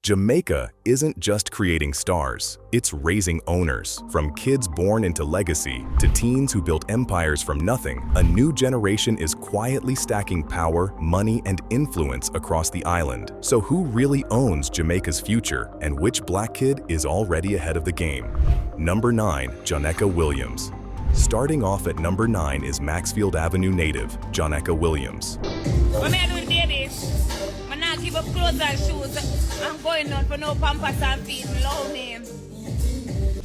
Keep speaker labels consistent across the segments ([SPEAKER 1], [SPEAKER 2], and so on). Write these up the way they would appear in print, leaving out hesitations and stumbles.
[SPEAKER 1] Jamaica isn't just creating stars, it's raising owners. From kids born into legacy to teens who built empires from nothing, a new generation is quietly stacking power, money, and influence across the island. So who really owns Jamaica's future, and which black kid is already ahead of the game? Number 9. Jamaica Williams. Starting off at number 9 is Maxfield Avenue native, Jamaica Williams.
[SPEAKER 2] What me I do today is, I'm not give up clothes and shoes. I'm going on for no pampers and feet. Low name.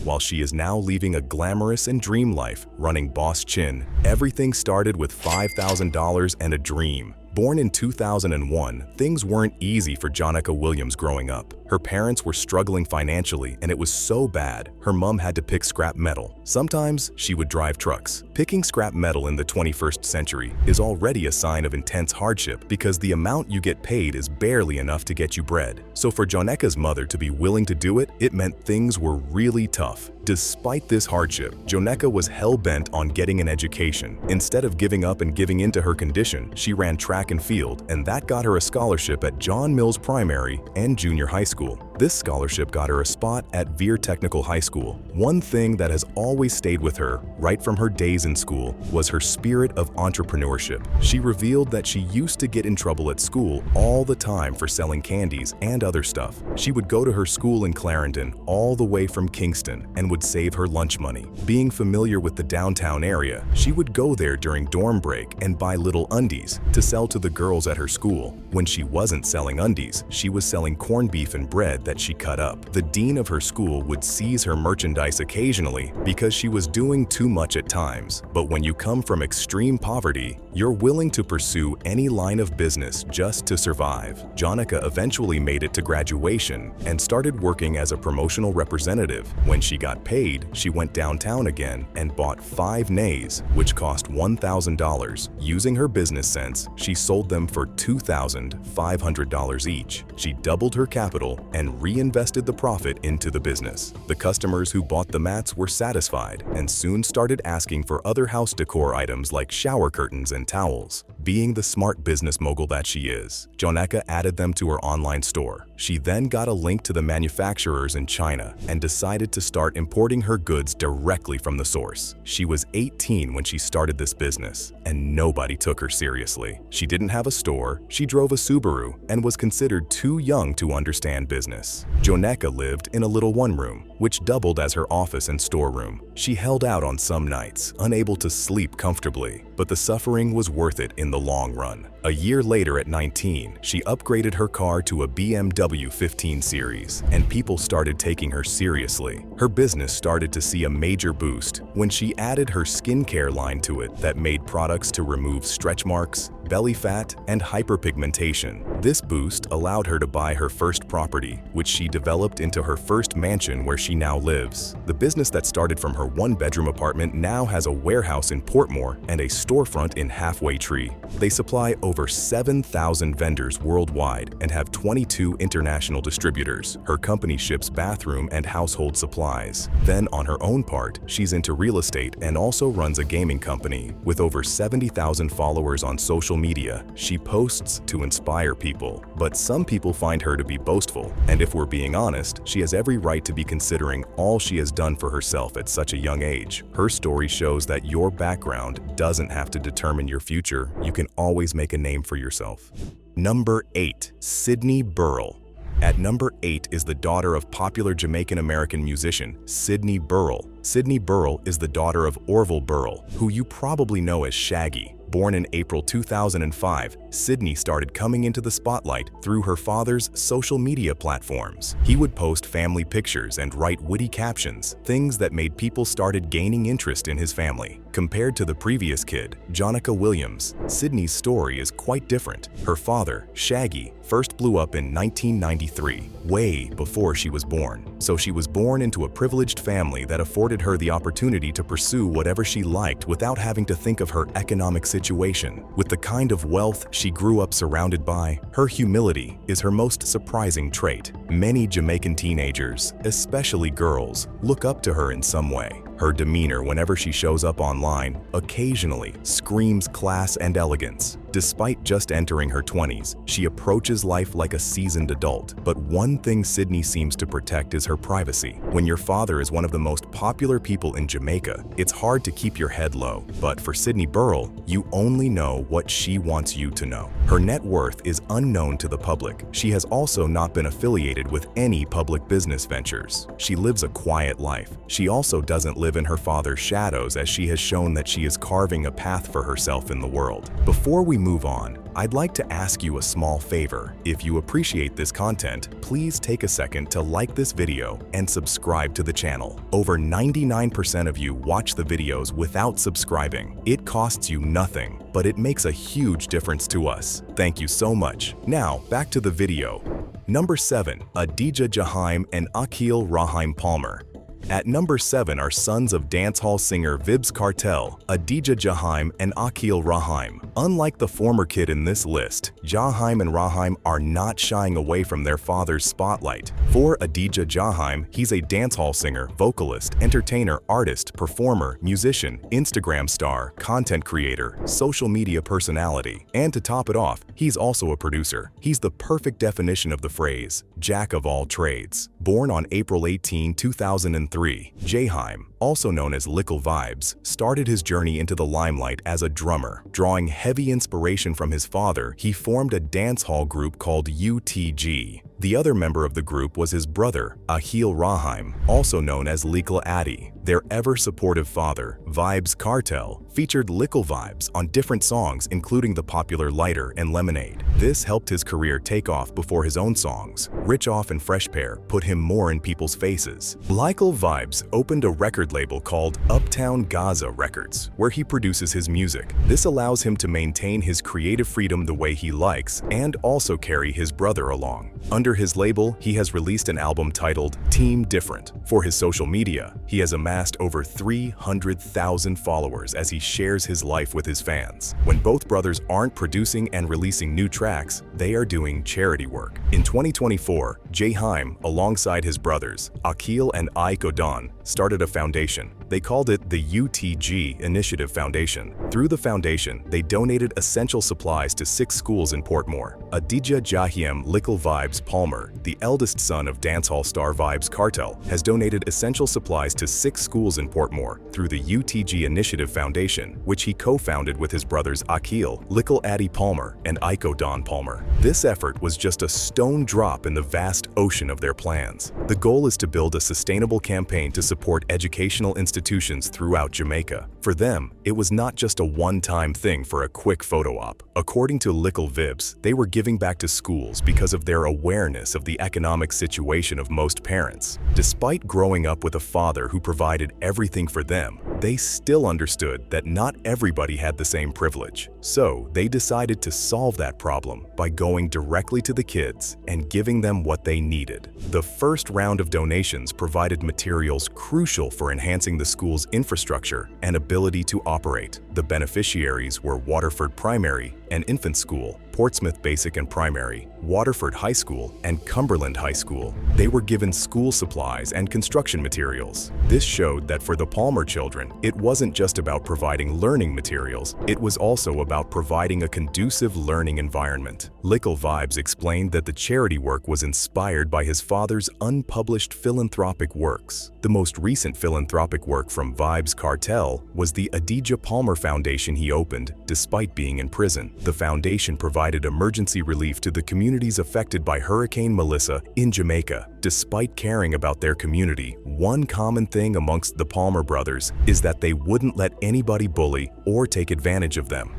[SPEAKER 1] While she is now leaving a glamorous and dream life, running Boss Chin, everything started with $5,000 and a dream. Born in 2001, things weren't easy for Jamaica Williams growing up. Her parents were struggling financially, and it was so bad, her mom had to pick scrap metal. Sometimes she would drive trucks. Picking scrap metal in the 21st century is already a sign of intense hardship because the amount you get paid is barely enough to get you bread. So for Jamaica's mother to be willing to do it, it meant things were really tough. Despite this hardship, Jamaica was hell-bent on getting an education. Instead of giving up and giving in to her condition, she ran track and field, and that got her a scholarship at John Mills Primary and Junior High School. This scholarship got her a spot at Veer Technical High School. One thing that has always stayed with her, right from her days in school, was her spirit of entrepreneurship. She revealed that she used to get in trouble at school all the time for selling candies and other stuff. She would go to her school in Clarendon all the way from Kingston and would save her lunch money. Being familiar with the downtown area, she would go there during dorm break and buy little undies to sell to the girls at her school. When she wasn't selling undies, she was selling corned beef and bread that she cut up. The dean of her school would seize her merchandise occasionally because she was doing too much at times. But when you come from extreme poverty, you're willing to pursue any line of business just to survive. Jamaica eventually made it to graduation and started working as a promotional representative. When she got paid, she went downtown again and bought 5 nays, which cost $1,000. Using her business sense, she sold them for $2,500 each. She doubled her capital and reinvested the profit into the business. The customers who bought the mats were satisfied and soon started asking for other house decor items like shower curtains and towels. Being the smart business mogul that she is, Jamaica added them to her online store. She then got a link to the manufacturers in China and decided to start importing her goods directly from the source. She was 18 when she started this business, and nobody took her seriously. She didn't have a store, she drove a Subaru, and was considered too young to understand business. Jamaica lived in a little one-room, which doubled as her office and storeroom. She held out on some nights, unable to sleep comfortably, but the suffering was worth it in the long run. A year later at 19, she upgraded her car to a BMW 15 Series, and people started taking her seriously. Her business started to see a major boost when she added her skincare line to it that made products to remove stretch marks, belly fat, and hyperpigmentation. This boost allowed her to buy her first property, which she developed into her first mansion where she now lives. The business that started from her one-bedroom apartment now has a warehouse in Portmore and a storefront in Halfway Tree. They supply over 7,000 vendors worldwide and have 22 international distributors. Her company ships bathroom and household supplies. Then on her own part, she's into real estate and also runs a gaming company. With over 70,000 followers on social media, she posts to inspire people. But some people find her to be boastful, and if we're being honest, she has every right to be considering all she has done for herself at such a young age. Her story shows that your background doesn't have to determine your future. You can always make a name for yourself. Number 8. Sydney Burrell. At number 8 is the daughter of popular Jamaican-American musician Sydney Burrell. Sydney Burrell is the daughter of Orville Burrell, who you probably know as Shaggy. Born in April 2005, Sydney started coming into the spotlight through her father's social media platforms. He would post family pictures and write witty captions, things that made people started gaining interest in his family. Compared to the previous kid, Jamaica Williams, Sydney's story is quite different. Her father, Shaggy, first blew up in 1993, way before she was born. So she was born into a privileged family that afforded her the opportunity to pursue whatever she liked without having to think of her economic situation. With the kind of wealth she grew up surrounded by, her humility is her most surprising trait. Many Jamaican teenagers, especially girls, look up to her in some way. Her demeanor whenever she shows up online occasionally screams class and elegance. Despite just entering her 20s, she approaches life like a seasoned adult. But one thing Sydney seems to protect is her privacy. When your father is one of the most popular people in Jamaica, it's hard to keep your head low. But for Sydney Burrell, you only know what she wants you to know. Her net worth is unknown to the public. She has also not been affiliated with any public business ventures. She lives a quiet life. She also doesn't live in her father's shadows, as she has shown that she is carving a path for herself in the world. Before we move on, I'd like to ask you a small favor. If you appreciate this content, please take a second to like this video and subscribe to the channel. Over 99% of you watch the videos without subscribing. It costs you nothing, but it makes a huge difference to us. Thank you so much. Now, back to the video. Number 7. Adidja Jaheim and Akil Rahim Palmer. At number 7 are sons of dancehall singer Vybz Kartel, Adidja Jaheim and Akil Rahim. Unlike the former kid in this list, Jaheim and Rahim are not shying away from their father's spotlight. For Adidja Jaheim, he's a dancehall singer, vocalist, entertainer, artist, performer, musician, Instagram star, content creator, social media personality, and to top it off, he's also a producer. He's the perfect definition of the phrase, jack of all trades. Born on April 18, 2003, Jaheim, also known as Lickle Vibes, started his journey into the limelight as a drummer. Drawing heavy inspiration from his father, he formed a dancehall group called UTG. The other member of the group was his brother, Akil Rahim, also known as Lickle Addy. Their ever-supportive father, Vybz Kartel, featured Lickle Vibes on different songs, including the popular Lighter and Lemonade. This helped his career take off before his own songs, Rich Off and Fresh Pair, put him more in people's faces. Lickle Vibes opened a record label called Uptown Gaza Records, where he produces his music. This allows him to maintain his creative freedom the way he likes and also carry his brother along. Under his label, he has released an album titled Team Different. For his social media, he has amassed over 300,000 followers as he shares his life with his fans. When both brothers aren't producing and releasing new tracks, they are doing charity work. In 2024, Jaheim, alongside his brothers, Akil and Iko Don, started a foundation. They called it the UTG Initiative Foundation. Through the foundation, they donated essential supplies to 6 schools in Portmore. Adidja Jaheim Lickle Vibes Palmer, the eldest son of dancehall star Vybz Kartel, has donated essential supplies to 6 schools in Portmore through the UTG Initiative Foundation, which he co-founded with his brothers Akil, Lickle Addy Palmer, and Iko Don Palmer. This effort was just a stone drop in the vast ocean of their plans. The goal is to build a sustainable campaign to support educational institutions throughout Jamaica. For them, it was not just a one-time thing for a quick photo op. According to Lickle Vibes, they were giving back to schools because of their awareness of the economic situation of most parents. Despite growing up with a father who provided everything for them, they still understood that not everybody had the same privilege. So they decided to solve that problem by going directly to the kids and giving them what they needed. The first round of donations provided materials crucial for enhancing the school's infrastructure and ability to operate. The beneficiaries were Waterford Primary and Infant School, Portsmouth Basic and Primary, Waterford High School, and Cumberland High School. They were given school supplies and construction materials. This showed that for the Palmer children, it wasn't just about providing learning materials, it was also about providing a conducive learning environment. Lickle Vibes explained that the charity work was inspired by his father's unpublished philanthropic works. The most recent philanthropic work from Vybz Kartel was the Adidja Palmer Foundation he opened despite being in prison. The foundation provided emergency relief to the communities affected by Hurricane Melissa in Jamaica. Despite caring about their community, one common thing amongst the Palmer brothers is that they wouldn't let anybody bully or take advantage of them.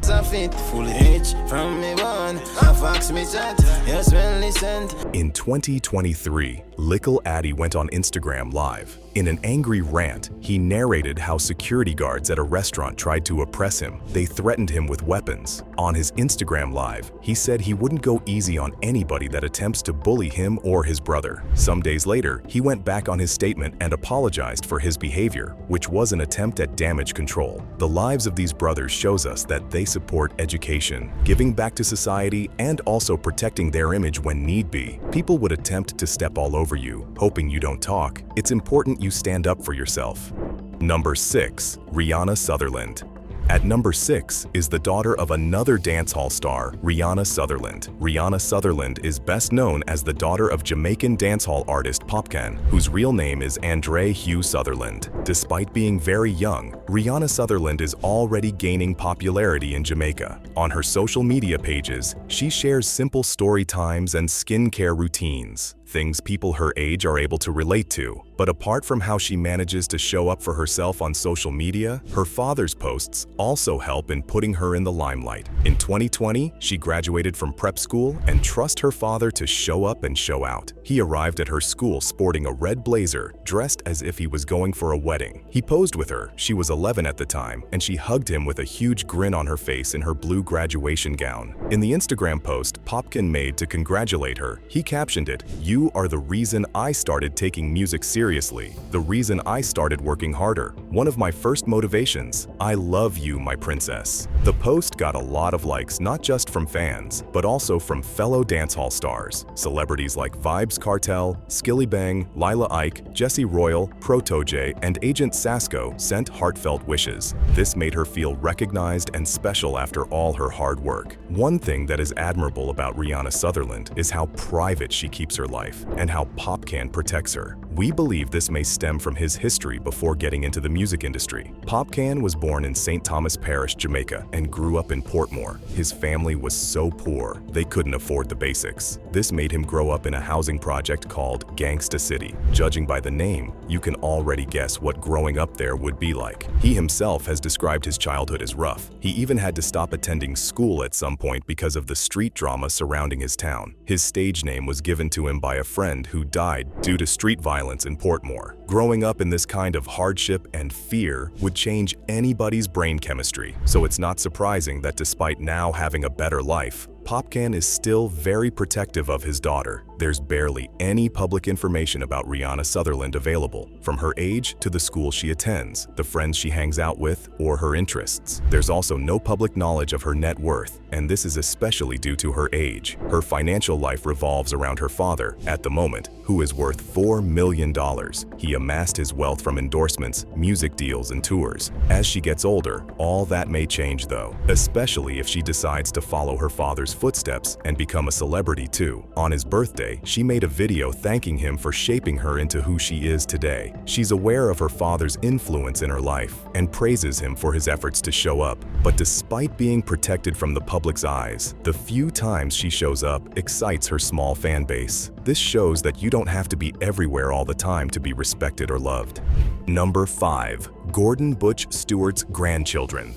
[SPEAKER 1] In 2023, Lickle Addy went on Instagram Live. In an angry rant, he narrated how security guards at a restaurant tried to oppress him. They threatened him with weapons. On his Instagram Live, he said he wouldn't go easy on anybody that attempts to bully him or his brother. Some days later, he went back on his statement and apologized for his behavior, which was an attempt at damage control. The lives of these brothers shows us that they support education, giving back to society, and also protecting their image when need be. People would attempt to step all over you, hoping you don't talk. It's important you stand up for yourself. Number 6. Rihanna Sutherland. At number 6 is the daughter of another dancehall star, Rihanna Sutherland. Rihanna Sutherland is best known as the daughter of Jamaican dancehall artist Popcan, whose real name is Andre Hugh Sutherland. Despite being very young, Rihanna Sutherland is already gaining popularity in Jamaica. On her social media pages, she shares simple story times and skincare routines, things people her age are able to relate to. But apart from how she manages to show up for herself on social media, her father's posts also help in putting her in the limelight. In 2020, she graduated from prep school and trusts her father to show up and show out. He arrived at her school sporting a red blazer, dressed as if he was going for a wedding. He posed with her, she was 11 at the time, and she hugged him with a huge grin on her face in her blue graduation gown. In the Instagram post Popkin made to congratulate her, he captioned it, "You are the reason I started taking music seriously, the reason I started working harder, one of my first motivations. I love you, my princess." The post got a lot of likes not just from fans, but also from fellow dancehall stars. Celebrities like Vybz Kartel, Skilly Bang, Lila Ike, Jesse Royal, Protoje, and Agent Sasko sent heartfelt wishes. This made her feel recognized and special after all her hard work. One thing that is admirable about Rihanna Sutherland is how private she keeps her life and how Popcan protects her. We believe this may stem from his history before getting into the music industry. Popcan was born in St. Thomas Parish, Jamaica, and grew up in Portmore. His family was so poor, they couldn't afford the basics. This made him grow up in a housing project called Gangsta City. Judging by the name, you can already guess what growing up there would be like. He himself has described his childhood as rough. He even had to stop attending school at some point because of the street drama surrounding his town. His stage name was given to him by a friend who died due to street violence in Portmore. Growing up in this kind of hardship and fear would change anybody's brain chemistry, so it's not surprising that despite now having a better life, Popcan is still very protective of his daughter. There's barely any public information about Rihanna Sutherland available, from her age to the school she attends, the friends she hangs out with, or her interests. There's also no public knowledge of her net worth, and this is especially due to her age. Her financial life revolves around her father, at the moment, who is worth $4 million. He amassed his wealth from endorsements, music deals, and tours. As she gets older, all that may change though, especially if she decides to follow her father's footsteps and become a celebrity too. On his birthday, she made a video thanking him for shaping her into who she is today. She's aware of her father's influence in her life and praises him for his efforts to show up. But despite being protected from the public's eyes, the few times she shows up excites her small fan base. This shows that you don't have to be everywhere all the time to be respected or loved. Number 5. Gordon Butch Stewart's grandchildren.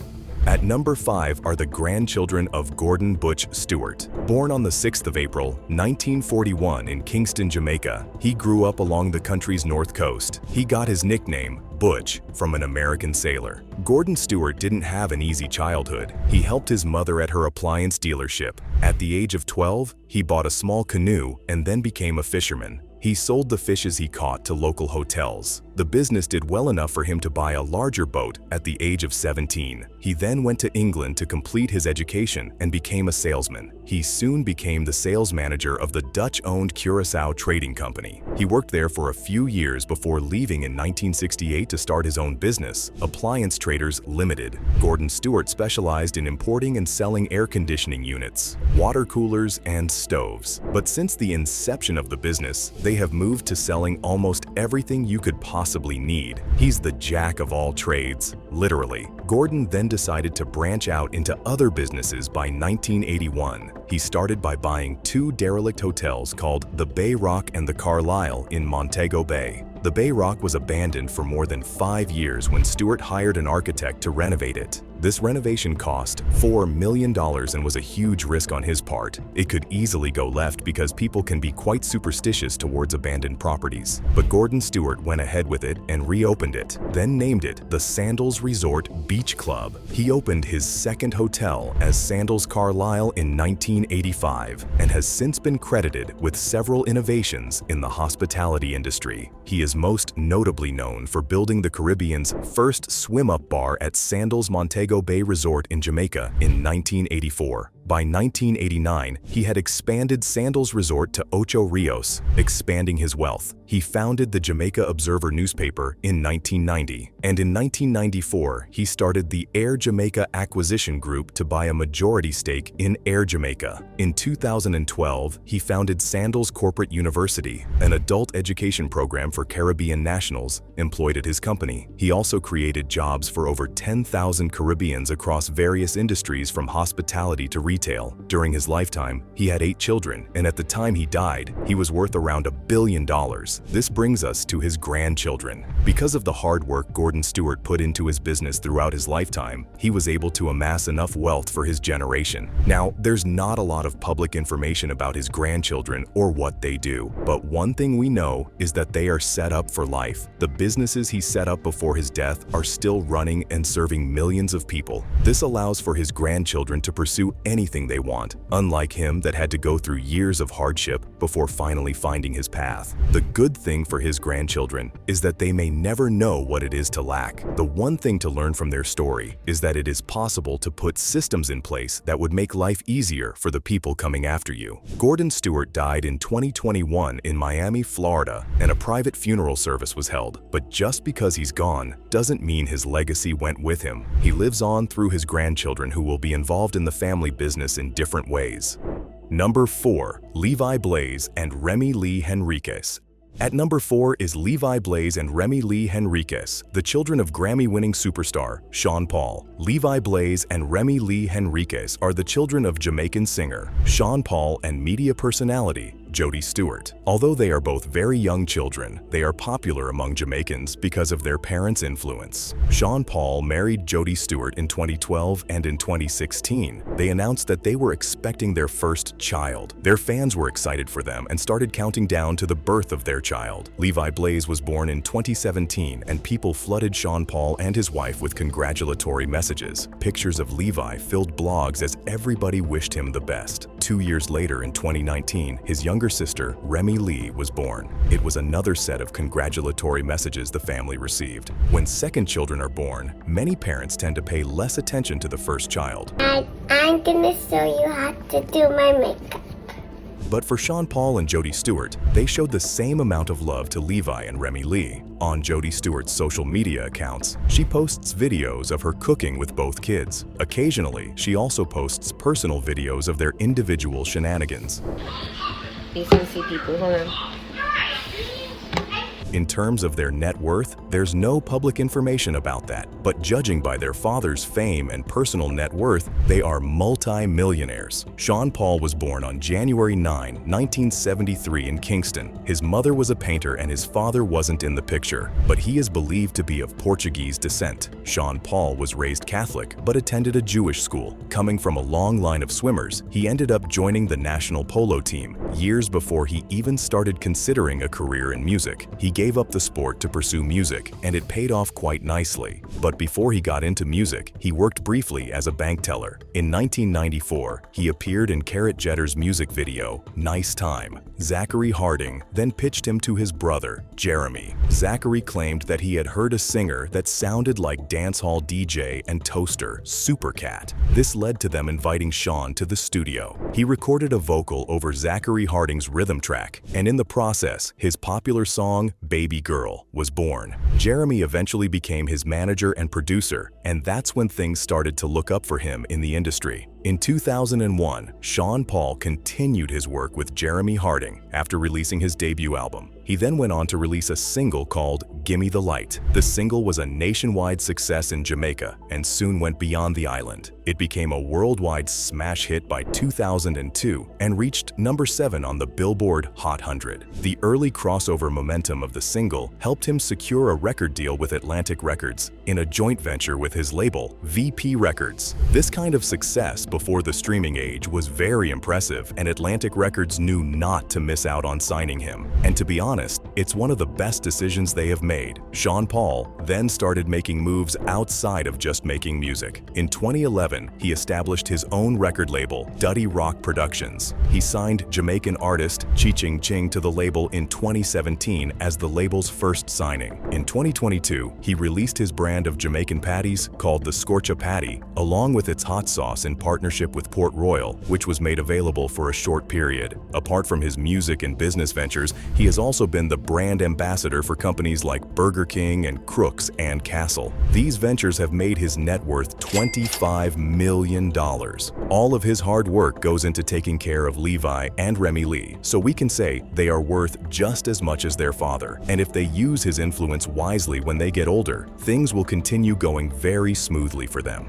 [SPEAKER 1] At number 5 are the grandchildren of Gordon Butch Stewart. Born on the 6th of April, 1941 in Kingston, Jamaica, he grew up along the country's north coast. He got his nickname, Butch, from an American sailor. Gordon Stewart didn't have an easy childhood. He helped his mother at her appliance dealership. At the age of 12, he bought a small canoe and then became a fisherman. He sold the fishes he caught to local hotels. The business did well enough for him to buy a larger boat at the age of 17. He then went to England to complete his education and became a salesman. He soon became the sales manager of the Dutch-owned Curaçao Trading Company. He worked there for a few years before leaving in 1968 to start his own business, Appliance Traders Limited. Gordon Stewart specialized in importing and selling air conditioning units, water coolers, and stoves. But since the inception of the business, they have moved to selling almost everything you could possibly need. He's the jack of all trades, literally. Gordon then decided to branch out into other businesses by 1981. He started by buying 2 derelict hotels called the Bay Rock and the Carlisle in Montego Bay. The Bay Rock was abandoned for more than 5 years when Stewart hired an architect to renovate it. This renovation cost $4 million and was a huge risk on his part. It could easily go left because people can be quite superstitious towards abandoned properties. But Gordon Stewart went ahead with it and reopened it, then named it the Sandals Resort Beach Club. He opened his second hotel as Sandals Carlisle in 1985 and has since been credited with several innovations in the hospitality industry. He is most notably known for building the Caribbean's first swim-up bar at Sandals Montego Bay Resort in Jamaica in 1984. By 1989, he had expanded Sandals Resort to Ocho Rios, expanding his wealth. He founded the Jamaica Observer newspaper in 1990, and in 1994, he started the Air Jamaica Acquisition Group to buy a majority stake in Air Jamaica. In 2012, he founded Sandals Corporate University, an adult education program for Caribbean nationals employed at his company. He also created jobs for over 10,000 Caribbeans across various industries from hospitality to retail. During his lifetime, he had 8 children, and at the time he died, he was worth around $1 billion. This brings us to his grandchildren. Because of the hard work Gordon Stewart put into his business throughout his lifetime, he was able to amass enough wealth for his generation. Now, there's not a lot of public information about his grandchildren or what they do, but one thing we know is that they are set up for life. The businesses he set up before his death are still running and serving millions of people. This allows for his grandchildren to pursue anything they want, unlike him that had to go through years of hardship before finally finding his path. The good thing for his grandchildren is that they may never know what it is to lack. The one thing to learn from their story is that it is possible to put systems in place that would make life easier for the people coming after you. Gordon Stewart died in 2021 in Miami, Florida, and a private funeral service was held. But just because he's gone doesn't mean his legacy went with him. He lives on through his grandchildren who will be involved in the family business in different ways. Number 4. Levi Blaze and Remy Lee Henriquez. At number 4 is Levi Blaze and Remy Lee Henriquez, the children of Grammy-winning superstar Sean Paul. Levi Blaze and Remy Lee Henriquez are the children of Jamaican singer Sean Paul and media personality Jody Stewart. Although they are both very young children, they are popular among Jamaicans because of their parents' influence. Sean Paul married Jody Stewart in 2012, and in 2016, they announced that they were expecting their first child. Their fans were excited for them and started counting down to the birth of their child. Levi Blaze was born in 2017, and people flooded Sean Paul and his wife with congratulatory messages. Pictures of Levi filled blogs as everybody wished him the best. 2 years later, in 2019, his younger sister, Remy Lee, was born. It was another set of congratulatory messages the family received. When second children are born, many parents tend to pay less attention to the first child.
[SPEAKER 3] I'm gonna show you how to do my makeup.
[SPEAKER 1] But for Sean Paul and Jody Stewart, they showed the same amount of love to Levi and Remy Lee. On Jody Stewart's social media accounts, she posts videos of her cooking with both kids. Occasionally, she also posts personal videos of their individual shenanigans.
[SPEAKER 3] Decency people, hold on.
[SPEAKER 1] In terms of their net worth, there's no public information about that, but judging by their father's fame and personal net worth, they are multi-millionaires. Sean Paul was born on January 9, 1973 in Kingston. His mother was a painter and his father wasn't in the picture, but he is believed to be of Portuguese descent. Sean Paul was raised Catholic, but attended a Jewish school. Coming from a long line of swimmers, he ended up joining the national polo team years before he even started considering a career in music. He gave up the sport to pursue music, and it paid off quite nicely. But before he got into music, he worked briefly as a bank teller. In 1994, he appeared in Carrot Jetter's music video, Nice Time. Zachary Harding then pitched him to his brother, Jeremy. Zachary claimed that he had heard a singer that sounded like dancehall DJ and toaster, Supercat. This led to them inviting Sean to the studio. He recorded a vocal over Zachary Harding's rhythm track, and in the process, his popular song, Baby Girl, was born. Jeremy eventually became his manager and producer, and that's when things started to look up for him in the industry. In 2001, Sean Paul continued his work with Jeremy Harding after releasing his debut album. He then went on to release a single called Gimme the Light. The single was a nationwide success in Jamaica and soon went beyond the island. It became a worldwide smash hit by 2002 and reached number 7 on the Billboard Hot 100. The early crossover momentum of the single helped him secure a record deal with Atlantic Records in a joint venture with his label, VP Records. This kind of success before the streaming age was very impressive, and Atlantic Records knew not to miss out on signing him. And to be honest, it's one of the best decisions they have made. Sean Paul then started making moves outside of just making music. In 2011, he established his own record label, Duddy Rock Productions. He signed Jamaican artist Chi-Ching Ching to the label in 2017 as the label's first signing. In 2022, he released his brand of Jamaican patties called the Scorcha Patty, along with its hot sauce in partnership partnership with Port Royal, which was made available for a short period. Apart from his music and business ventures, he has also been the brand ambassador for companies like Burger King and Crooks and Castle. These ventures have made his net worth $25 million. All of his hard work goes into taking care of Levi and Remy Lee, so we can say they are worth just as much as their father. And if they use his influence wisely when they get older, things will continue going very smoothly for them.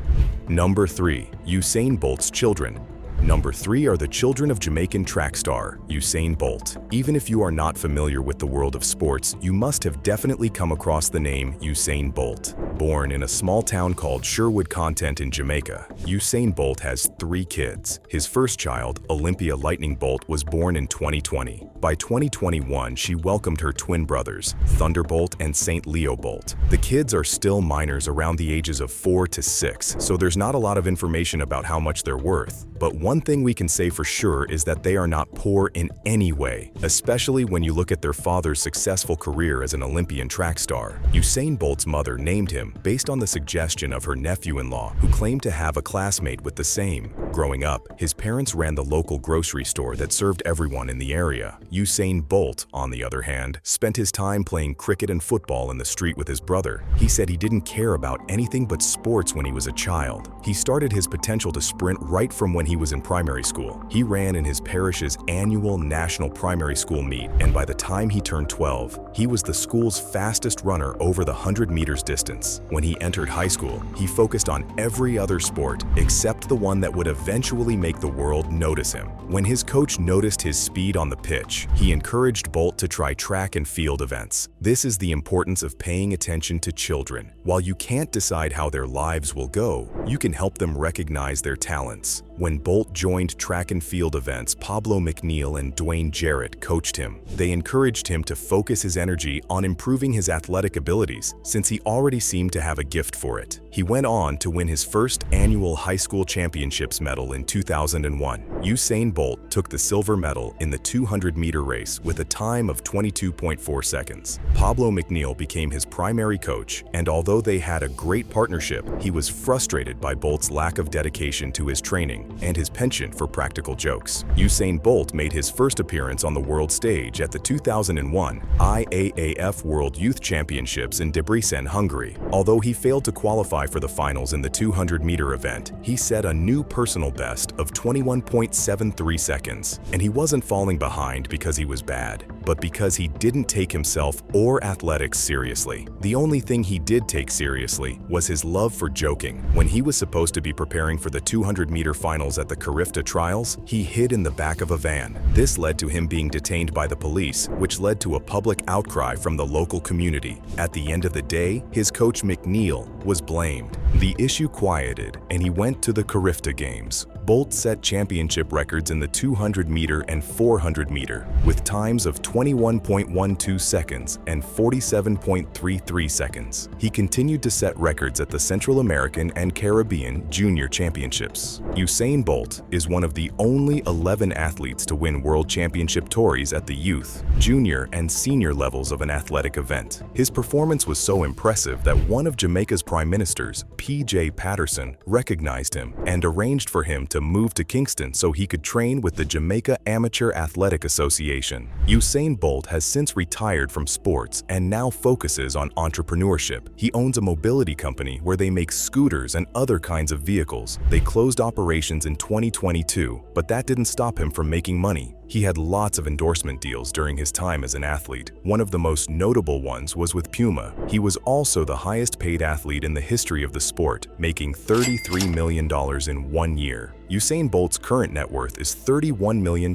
[SPEAKER 1] Number 3. Usain Bolt's children. Number 3 are the children of Jamaican track star, Usain Bolt. Even if you are not familiar with the world of sports, you must have definitely come across the name Usain Bolt. Born in a small town called Sherwood Content in Jamaica, Usain Bolt has 3 kids. His first child, Olympia Lightning Bolt, was born in 2020. By 2021, she welcomed her twin brothers, Thunderbolt and St. Leo Bolt. The kids are still minors around the ages of 4 to 6, so there's not a lot of information about how much they're worth. But one thing we can say for sure is that they are not poor in any way, especially when you look at their father's successful career as an Olympian track star. Usain Bolt's mother named him based on the suggestion of her nephew-in-law, who claimed to have a classmate with the same. Growing up, his parents ran the local grocery store that served everyone in the area. Usain Bolt, on the other hand, spent his time playing cricket and football in the street with his brother. He said he didn't care about anything but sports when he was a child. He started his potential to sprint right from when he was in primary school. He ran in his parish's annual national primary school meet, and by the time he turned 12, he was the school's fastest runner over the 100 meters distance. When he entered high school, he focused on every other sport except the one that would eventually make the world notice him. When his coach noticed his speed on the pitch, he encouraged Bolt to try track and field events. This is the importance of paying attention to children. While you can't decide how their lives will go, you can help them recognize their talents. When Bolt joined track and field events, Pablo McNeil and Dwayne Jarrett coached him. They encouraged him to focus his energy on improving his athletic abilities, since he already seemed to have a gift for it. He went on to win his first annual high school championships medal in 2001. Usain Bolt took the silver medal in the 200-meter race with a time of 22.4 seconds. Pablo McNeil became his primary coach, and although they had a great partnership, he was frustrated by Bolt's lack of dedication to his training and his penchant for practical jokes. Usain Bolt made his first appearance on the world stage at the 2001 IAAF World Youth Championships in Debrecen, Hungary. Although he failed to qualify for the finals in the 200-meter event, he set a new personal best of 21.73 seconds. And he wasn't falling behind because he was bad, but because he didn't take himself or athletics seriously. The only thing he did take seriously was his love for joking. When he was supposed to be preparing for the 200-meter finals at the Carifta trials, he hid in the back of a van. This led to him being detained by the police, which led to a public outcry from the local community. At the end of the day, his coach McNeil was blamed. The issue quieted, and he went to the Carifta Games. Bolt set championship records in the 200-meter and 400-meter, with times of 21.12 seconds and 47.33 seconds. He continued to set records at the Central American and Caribbean Junior Championships. Usain Bolt is one of the only 11 athletes to win World Championship tories at the youth, junior, and senior levels of an athletic event. His performance was so impressive that one of Jamaica's prime ministers, P.J. Patterson, recognized him and arranged for him to move to Kingston so he could train with the Jamaica Amateur Athletic Association. Usain Bolt has since retired from sports and now focuses on entrepreneurship. He owns a mobility company where they make scooters and other kinds of vehicles. They closed operations in 2022, but that didn't stop him from making money. He had lots of endorsement deals during his time as an athlete. One of the most notable ones was with Puma. He was also the highest paid athlete in the history of the sport, making $33 million in 1 year. Usain Bolt's current net worth is $31 million,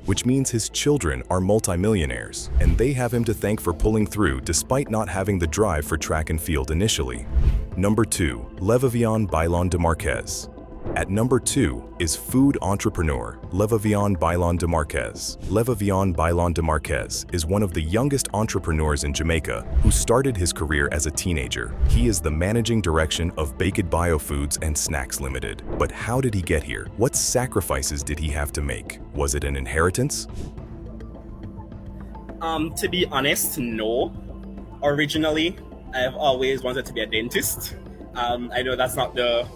[SPEAKER 1] which means his children are multimillionaires, and they have him to thank for pulling through despite not having the drive for track and field initially. Number 2. Levivian Bailon de Marquez. At number 2 is food entrepreneur Levivian Bailon de Marquez. Levivian Bailon de Marquez is one of the youngest entrepreneurs in Jamaica who started his career as a teenager. He is the managing director of Baked Biofoods and Snacks Limited. But how did he get here? What sacrifices did he have to make? Was it an inheritance?
[SPEAKER 4] To be honest, no. Originally, I've always wanted to be a dentist. I know that's not the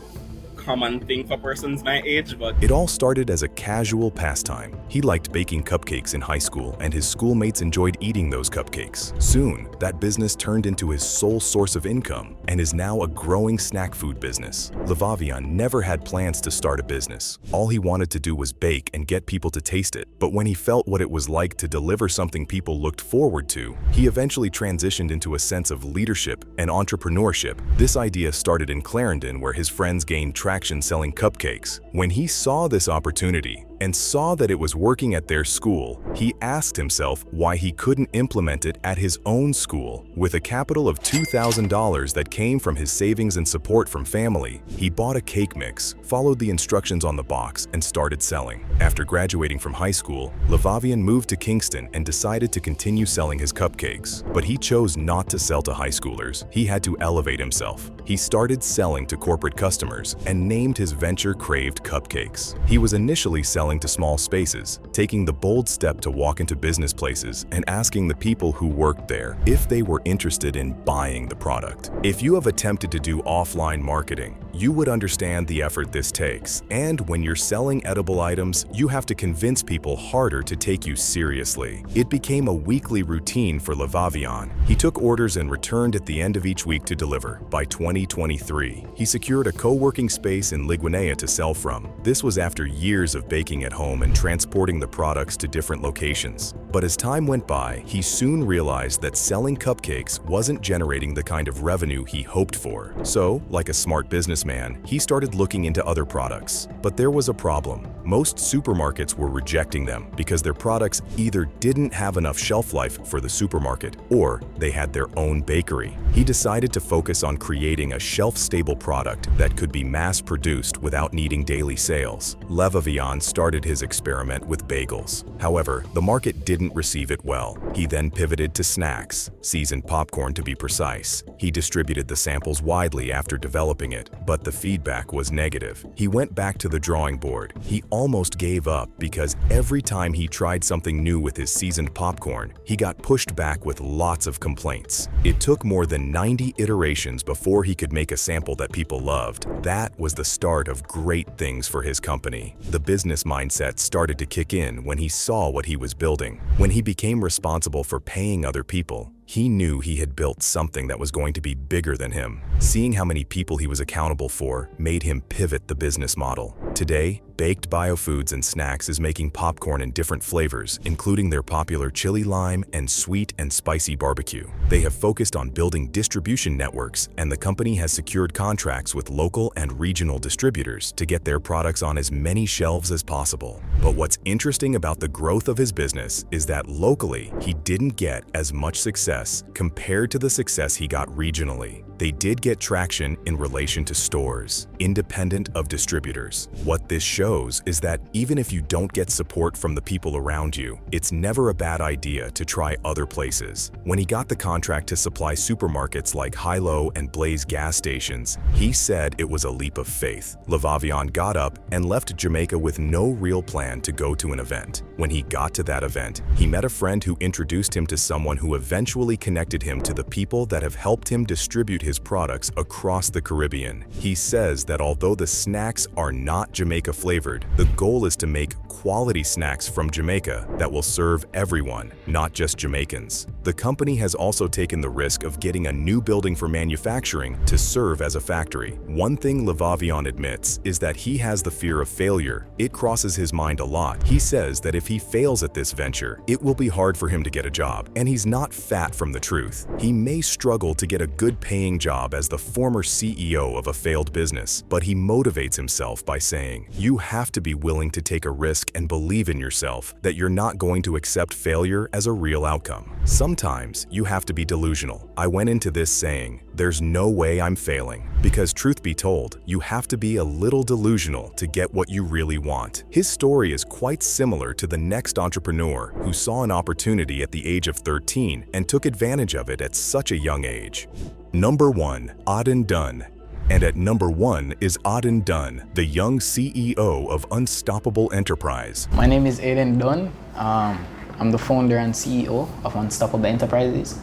[SPEAKER 4] common thing for persons my age, but
[SPEAKER 1] It all started as a casual pastime. He liked baking cupcakes in high school, and his schoolmates enjoyed eating those cupcakes. Soon, that business turned into his sole source of income and is now a growing snack food business. Levavian never had plans to start a business. All he wanted to do was bake and get people to taste it. But when he felt what it was like to deliver something people looked forward to, he eventually transitioned into a sense of leadership and entrepreneurship. This idea started in Clarendon, where his friends gained traction selling cupcakes. When he saw this opportunity and saw that it was working at their school, he asked himself why he couldn't implement it at his own school. With a capital of $2,000 that came from his savings and support from family, he bought a cake mix, followed the instructions on the box, and started selling. After graduating from high school, Levavian moved to Kingston and decided to continue selling his cupcakes. But he chose not to sell to high schoolers. He had to elevate himself. He started selling to corporate customers and named his venture Craved Cupcakes. He was initially selling to small spaces, taking the bold step to walk into business places and asking the people who worked there if they were interested in buying the product. If you have attempted to do offline marketing, you would understand the effort this takes. And when you're selling edible items, you have to convince people harder to take you seriously. It became a weekly routine for Levavian. He took orders and returned at the end of each week to deliver. By 2023, he secured a co-working space in Liguanea to sell from. This was after years of baking at home and transporting the products to different locations. But as time went by, he soon realized that selling cupcakes wasn't generating the kind of revenue he hoped for. So, like a smart businessman, he started looking into other products. But there was a problem. Most supermarkets were rejecting them because their products either didn't have enough shelf life for the supermarket or they had their own bakery. He decided to focus on creating a shelf-stable product that could be mass-produced without needing daily sales. Levavian started his experiment with bagels. However, the market didn't receive it well. He then pivoted to snacks, seasoned popcorn to be precise. He distributed the samples widely after developing it, but the feedback was negative. He went back to the drawing board. He almost gave up because every time he tried something new with his seasoned popcorn, he got pushed back with lots of complaints. It took more than 90 iterations before he could make a sample that people loved. That was the start of great things for his company. The business mindset started to kick in when he saw what he was building. When he became responsible for paying other people, he knew he had built something that was going to be bigger than him. Seeing how many people he was accountable for made him pivot the business model. Today, Baked Biofoods and Snacks is making popcorn in different flavors, including their popular chili lime and sweet and spicy barbecue. They have focused on building distribution networks, and the company has secured contracts with local and regional distributors to get their products on as many shelves as possible. But what's interesting about the growth of his business is that locally, he didn't get as much success compared to the success he got regionally. They did get traction in relation to stores, independent of distributors. What this shows is that even if you don't get support from the people around you, it's never a bad idea to try other places. When he got the contract to supply supermarkets like Hilo and Blaze gas stations, he said it was a leap of faith. Levavian got up and left Jamaica with no real plan to go to an event. When he got to that event, he met a friend who introduced him to someone who eventually connected him to the people that have helped him distribute his products across the Caribbean. He says that although the snacks are not Jamaica flavored, the goal is to make quality snacks from Jamaica that will serve everyone, not just Jamaicans. The company has also taken the risk of getting a new building for manufacturing to serve as a factory. One thing Levavian admits is that he has the fear of failure. It crosses his mind a lot. He says that if he fails at this venture, it will be hard for him to get a job, and he's not fat from the truth. He may struggle to get a good paying job as the former CEO of a failed business, but he motivates himself by saying, you have to be willing to take a risk and believe in yourself that you're not going to accept failure as a real outcome. Sometimes you have to be delusional. I went into this saying, there's no way I'm failing. Because truth be told, you have to be a little delusional to get what you really want. His story is quite similar to the next entrepreneur who saw an opportunity at the age of 13 and took advantage of it at such a young age. Number 1. Auden Dunn. And at number 1 is Auden Dunn, the young CEO of Unstoppable Enterprise.
[SPEAKER 5] My name is Aiden Dunn. I'm the founder and CEO of Unstoppable Enterprises.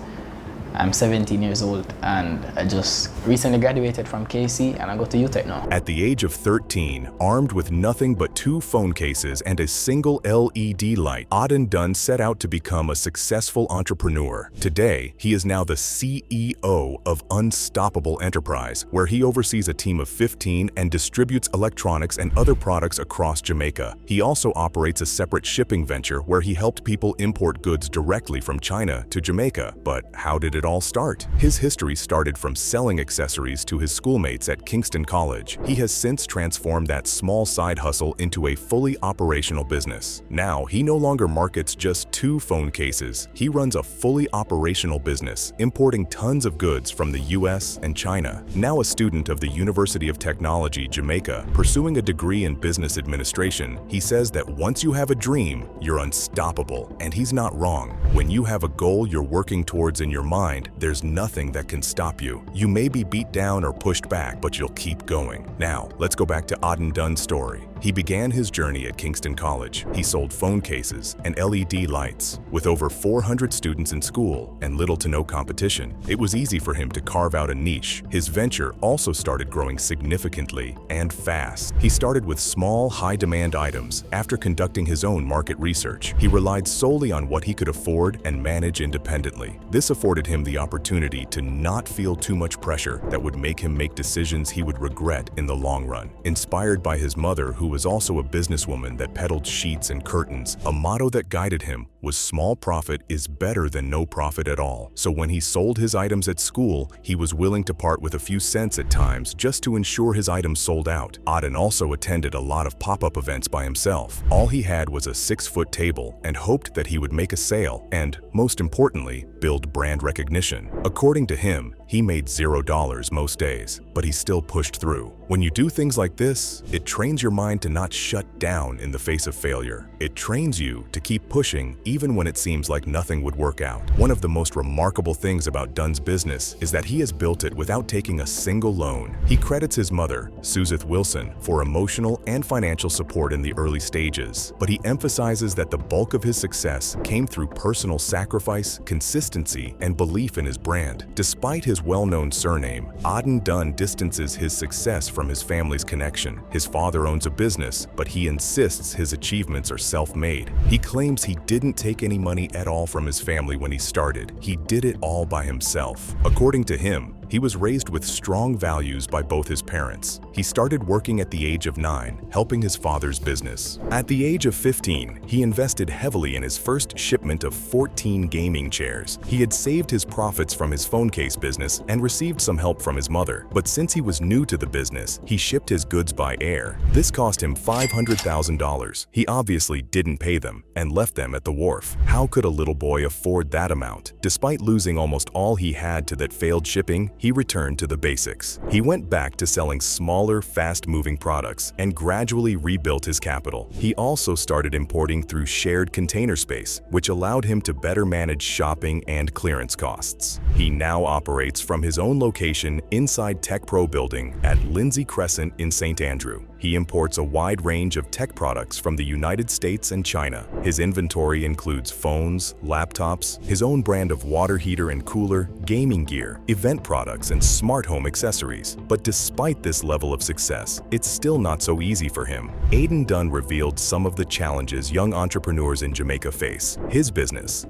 [SPEAKER 5] I'm 17 years old and I just recently graduated from KC and I go to UTech now.
[SPEAKER 1] At the age of 13, armed with nothing but 2 phone cases and a single LED light, Auden Dunn set out to become a successful entrepreneur. Today, he is now the CEO of Unstoppable Enterprise, where he oversees a team of 15 and distributes electronics and other products across Jamaica. He also operates a separate shipping venture where he helped people import goods directly from China to Jamaica. But how did it all start? His history started from selling accessories to his schoolmates at Kingston College. He has since transformed that small side hustle into a fully operational business. Now, he no longer markets just 2 phone cases. He runs a fully operational business, importing tons of goods from the US and China. Now a student of the University of Technology, Jamaica, pursuing a degree in business administration, he says that once you have a dream, you're unstoppable. And he's not wrong. When you have a goal you're working towards in your mind, there's nothing that can stop you. You may be beat down or pushed back, but you'll keep going. Now, let's go back to Auden Dunn's story. He began his journey at Kingston College. He sold phone cases and LED lights. With over 400 students in school and little to no competition, it was easy for him to carve out a niche. His venture also started growing significantly and fast. He started with small, high-demand items. After conducting his own market research, he relied solely on what he could afford and manage independently. This afforded him the opportunity to not feel too much pressure that would make him make decisions he would regret in the long run. Inspired by his mother, who was also a businesswoman that peddled sheets and curtains, a motto that guided him was small profit is better than no profit at all. So when he sold his items at school, he was willing to part with a few cents at times just to ensure his items sold out. Auden also attended a lot of pop-up events by himself. All he had was a 6-foot table and hoped that he would make a sale and, most importantly, build brand recognition. According to him, he made $0 most days, but he still pushed through. When you do things like this, it trains your mind to not shut down in the face of failure. It trains you to keep pushing even when it seems like nothing would work out. One of the most remarkable things about Dunn's business is that he has built it without taking a single loan. He credits his mother, Suzette Wilson, for emotional and financial support in the early stages, but he emphasizes that the bulk of his success came through personal sacrifice, consistency, and belief in his brand. Despite his well-known surname, Auden Dunn distances his success from his family's connection. His father owns a business, but he insists his achievements are self-made. He claims he didn't take any money at all from his family when he started. He did it all by himself. According to him, he was raised with strong values by both his parents. He started working at the age of 9, helping his father's business. At the age of 15, he invested heavily in his first shipment of 14 gaming chairs. He had saved his profits from his phone case business and received some help from his mother. But since he was new to the business, he shipped his goods by air. This cost him $500,000. He obviously didn't pay them and left them at the wharf. How could a little boy afford that amount? Despite losing almost all he had to that failed shipping, he returned to the basics. He went back to selling smaller, fast-moving products and gradually rebuilt his capital. He also started importing through shared container space, which allowed him to better manage shopping and clearance costs. He now operates from his own location inside Tech Pro building at Lindsay Crescent in St. Andrew. He imports a wide range of tech products from the United States and China. His inventory includes phones, laptops, his own brand of water heater and cooler, gaming gear, event products, and smart home accessories. But despite this level of success, it's still not so easy for him. Auden Dunn revealed some of the challenges young entrepreneurs in Jamaica face. His business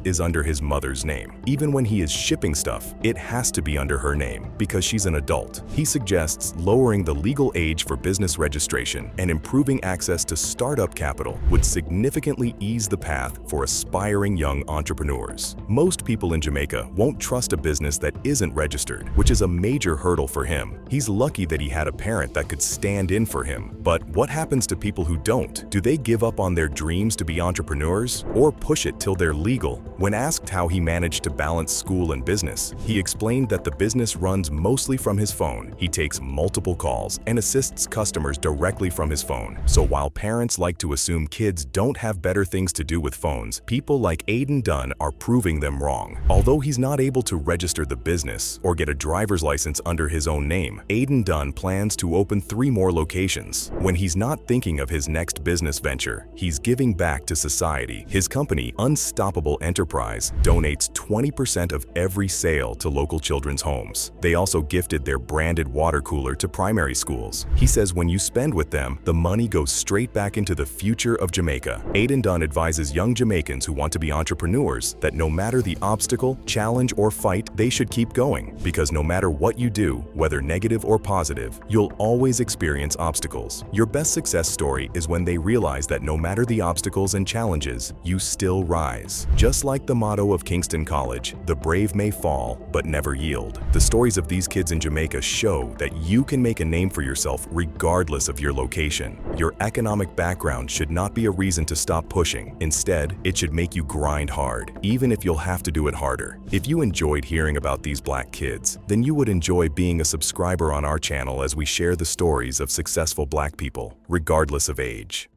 [SPEAKER 1] is under his mother's name. Even when he is shipping stuff, it has to be under her name because she's an adult. He suggests lowering the legal age for business registration and improving access to startup capital would significantly ease the path for aspiring young entrepreneurs. Most people in Jamaica won't trust a business that isn't registered, which is a major hurdle for him. He's lucky that he had a parent that could stand in for him. But what happens to people who don't? Do they give up on their dreams to be entrepreneurs or push it till they're legal? When asked how he managed to balance school and business, he explained that the business runs mostly from his phone. He takes multiple calls and assists customers customers directly from his phone. So while parents like to assume kids don't have better things to do with phones, people like Aiden Dunn are proving them wrong. Although he's not able to register the business or get a driver's license under his own name, Aiden Dunn plans to open 3 more locations. When he's not thinking of his next business venture, he's giving back to society. His company, Unstoppable Enterprise, donates 20% of every sale to local children's homes. They also gifted their branded water cooler to primary schools. He says when you spend with them, the money goes straight back into the future of Jamaica. Aiden Dunn advises young Jamaicans who want to be entrepreneurs that no matter the obstacle, challenge, or fight, they should keep going. Because no matter what you do, whether negative or positive, you'll always experience obstacles. Your best success story is when they realize that no matter the obstacles and challenges, you still rise. Just like the motto of Kingston College, the brave may fall, but never yield. The stories of these kids in Jamaica show that you can make a name for yourself regardless of your location. Your economic background should not be a reason to stop pushing. Instead, it should make you grind hard, even if you'll have to do it harder. If you enjoyed hearing about these Black kids, then you would enjoy being a subscriber on our channel as we share the stories of successful Black people, regardless of age.